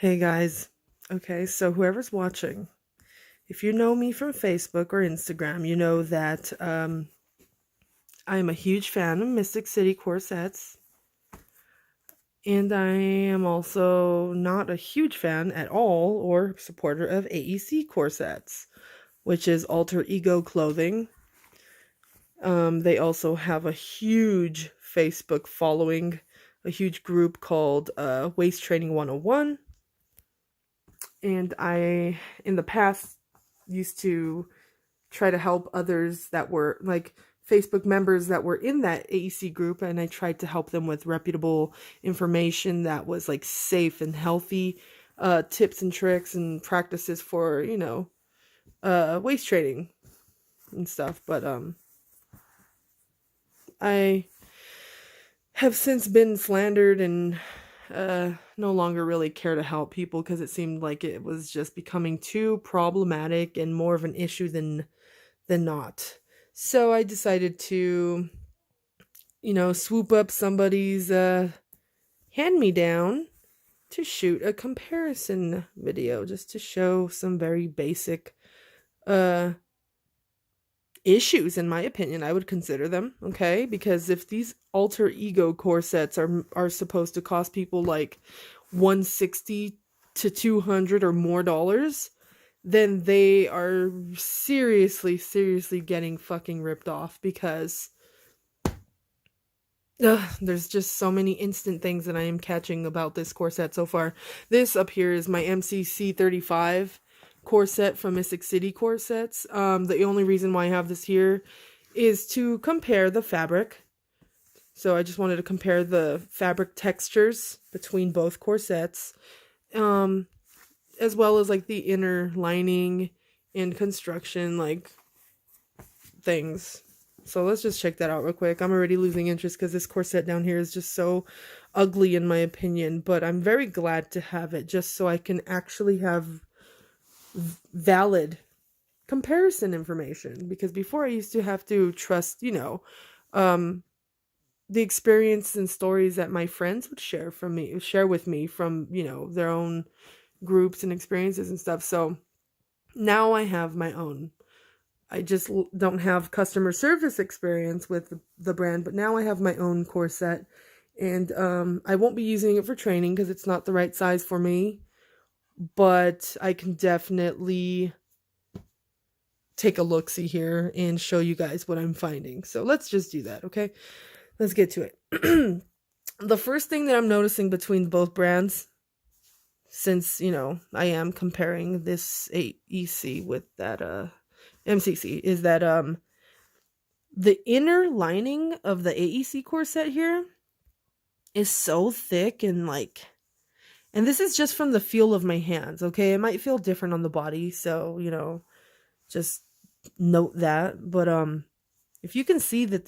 Hey guys. Okay, so whoever's watching, if you know me from Facebook or Instagram, you know that I'm a huge fan of Mystic City Corsets. And I am also not a huge fan at all or supporter of AEC Corsets, which is alter ego clothing. They also have a huge Facebook following, a huge group called Waist Training 101. And I, in the past, used to try to help others that were like Facebook members that were in that AEC group, and I tried to help them with reputable information that was like safe and healthy tips and tricks and practices for, waist training and stuff. But I have since been slandered and no longer really care to help people because it seemed like it was just becoming too problematic and more of an issue than not. So I decided to, swoop up somebody's hand-me-down to shoot a comparison video just to show some very basic uh issues, in my opinion. I would consider them, okay? Because if these alter ego corsets are supposed to cost people like 160 to 200 or more dollars, then they are seriously getting fucking ripped off because there's just so many instant things that I am catching about this corset so far. This up here is my MCC35 corset from Mystic City Corsets. The only reason why I have this here is to compare the fabric. So I just wanted to compare the fabric textures between both corsets. As well as like the inner lining and construction like things. So let's just check that out real quick. I'm already losing interest because this corset down here is just so ugly in my opinion, but I'm very glad to have it just so I can actually have valid comparison information, because before I used to have to trust, the experience and stories that my friends would share with me from, their own groups and experiences and stuff. So now I have my own. I just don't have customer service experience with the brand, but now I have my own corset, and I won't be using it for training because it's not the right size for me, but I can definitely take a look-see here and show you guys what I'm finding. So let's just do that, okay? Let's get to it. The first thing that I'm noticing between both brands, since, I am comparing this AEC with that MCC, is that the inner lining of the AEC corset here is so thick and and this is just from the feel of my hands, okay? It might feel different on the body, so, just note that. But if you can see that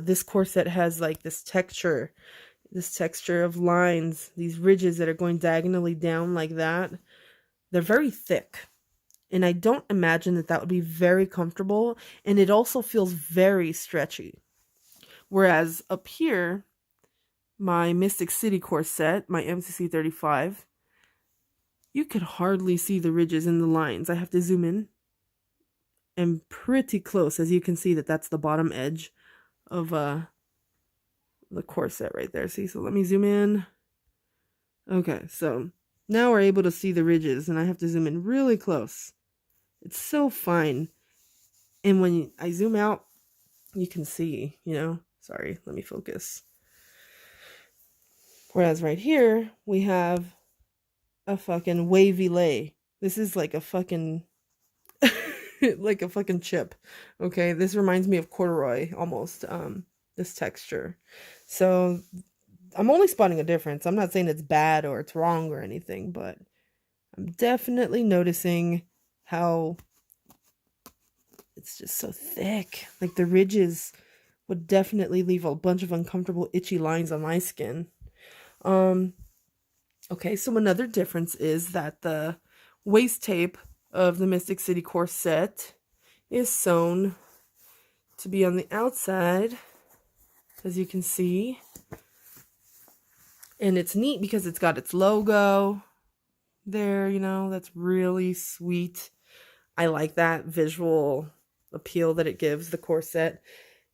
this corset has like this texture of lines, these ridges that are going diagonally down like that, they're very thick. And I don't imagine that would be very comfortable. And it also feels very stretchy. Whereas up here, my Mystic City corset, my MCC35, you could hardly see the ridges and the lines. I have to zoom in. And pretty close, as you can see that's the bottom edge of the corset right there. See, so let me zoom in. Okay, so now we're able to see the ridges, and I have to zoom in really close. It's so fine. And when I zoom out, you can see, sorry, let me focus. Whereas right here, we have a fucking wavy lay. This is like a fucking, like a fucking chip. Okay, this reminds me of corduroy, almost, this texture. So I'm only spotting a difference. I'm not saying it's bad or it's wrong or anything, but I'm definitely noticing how it's just so thick. Like the ridges would definitely leave a bunch of uncomfortable itchy lines on my skin. Okay, so another difference is that the waist tape of the Mystic City corset is sewn to be on the outside, as you can see. And it's neat because it's got its logo there, that's really sweet. I like that visual appeal that it gives the corset.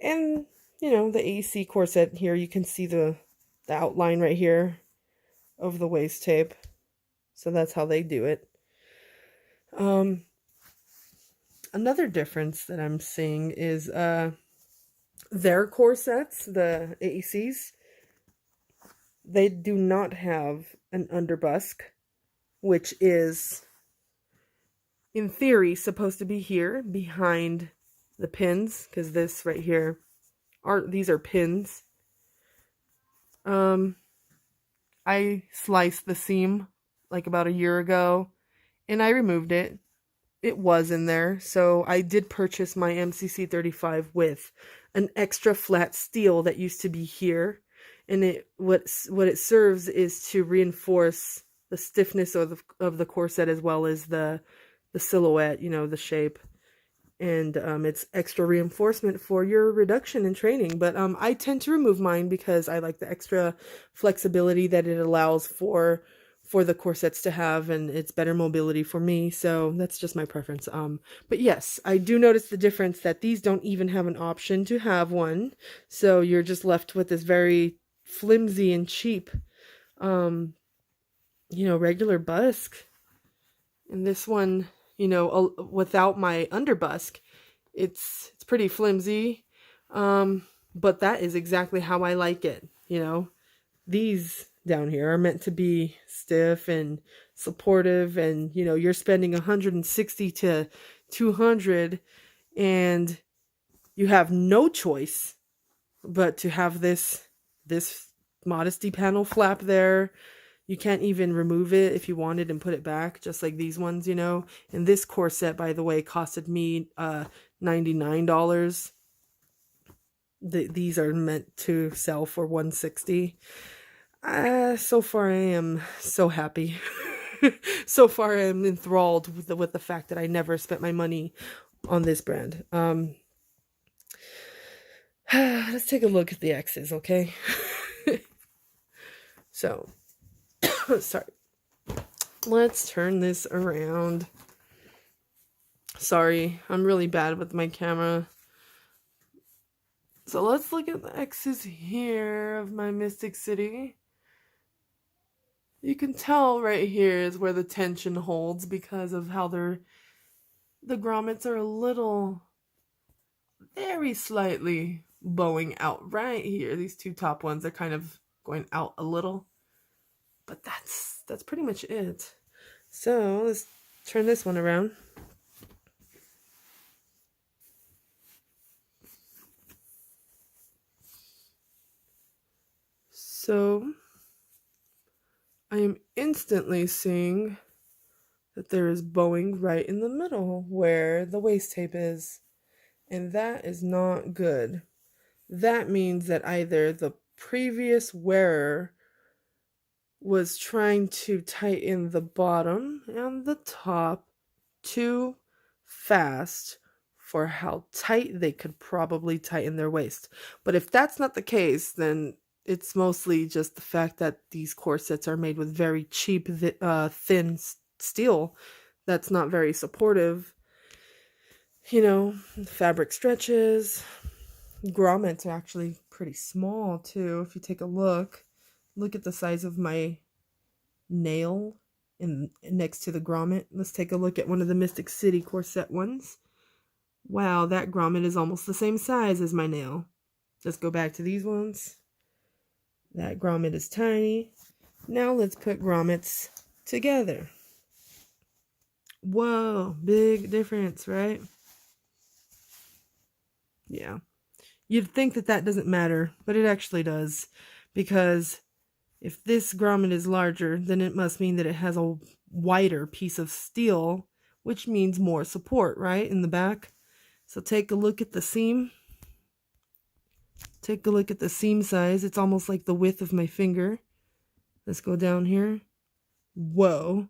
And, the AEC corset here, you can see the outline right here of the waist tape. So that's how they do it. Another difference that I'm seeing is their corsets, the AECs, they do not have an underbusk, which is, in theory, supposed to be here behind the pins, because this right here, these are pins. I sliced the seam like about a year ago, and I removed it. It was in there, so I did purchase my MCC35 with an extra flat steel that used to be here, and what it serves is to reinforce the stiffness of the corset as well as the silhouette, the shape, and it's extra reinforcement for your reduction in training. But I tend to remove mine because I like the extra flexibility that it allows for the corsets to have, and it's better mobility for me, so that's just my preference. But yes, I do notice the difference that these don't even have an option to have one, so you're just left with this very flimsy and cheap, regular busk. And this one, without my underbusk, it's pretty flimsy, but that is exactly how I like it. These down here are meant to be stiff and supportive, and you're spending 160 to 200 and you have no choice but to have this modesty panel flap there. You can't even remove it if you wanted and put it back, just like these ones, and this corset, by the way, costed me $99. These are meant to sell for $160. So far I am so happy. So far I am enthralled with the fact that I never spent my money on this brand. Let's take a look at the X's, okay? So, sorry. Let's turn this around. Sorry, I'm really bad with my camera. So let's look at the X's here of my Mystic City. You can tell right here is where the tension holds because of how the grommets are a little, very slightly bowing out right here. These two top ones are kind of going out a little, but that's pretty much it. So let's turn this one around. So I am instantly seeing that there is bowing right in the middle where the waist tape is, and that is not good. That means that either the previous wearer was trying to tighten the bottom and the top too fast for how tight they could probably tighten their waist. But if that's not the case, then it's mostly just the fact that these corsets are made with very cheap, thin steel that's not very supportive. Fabric stretches. Grommets are actually pretty small too. If you take a look at the size of my nail next to the grommet. Let's take a look at one of the Mystic City corset ones. Wow, that grommet is almost the same size as my nail. Let's go back to these ones. That grommet is tiny. Now let's put grommets together. Whoa, big difference, right? Yeah. You'd think that doesn't matter, but it actually does. Because if this grommet is larger, then it must mean that it has a wider piece of steel, which means more support, right, in the back. So take a look at the seam. Take a look at the seam size. It's almost like the width of my finger. Let's go down here. Whoa.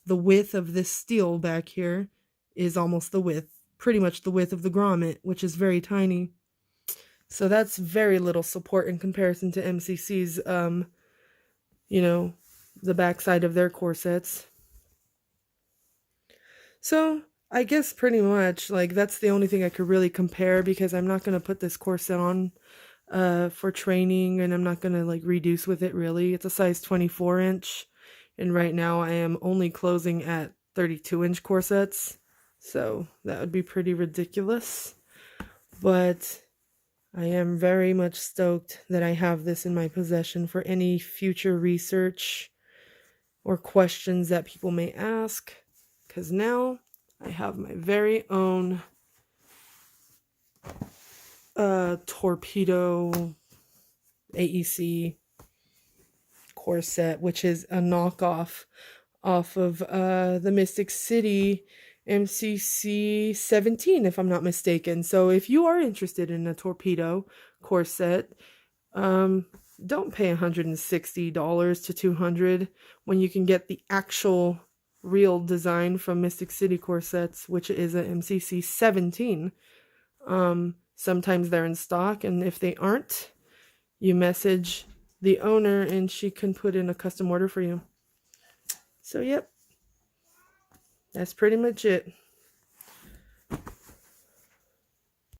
The width of this steel back here is almost the width, pretty much the width of the grommet, which is very tiny. So that's very little support in comparison to MCC's, the backside of their corsets. So I guess pretty much like that's the only thing I could really compare, because I'm not going to put this corset on for training, and I'm not going to like reduce with it really. It's a size 24 inch, and right now I am only closing at 32-inch corsets, so that would be pretty ridiculous. But I am very much stoked that I have this in my possession for any future research or questions that people may ask, because now I have my very own Torpedo AEC corset, which is a knockoff off of the Mystic City MCC17, if I'm not mistaken. So if you are interested in a Torpedo corset, don't pay $160 to $200 when you can get the actual real design from Mystic City Corsets, which is a MCC17. Sometimes they're in stock, and if they aren't, you message the owner and she can put in a custom order for you. So yep, that's pretty much it.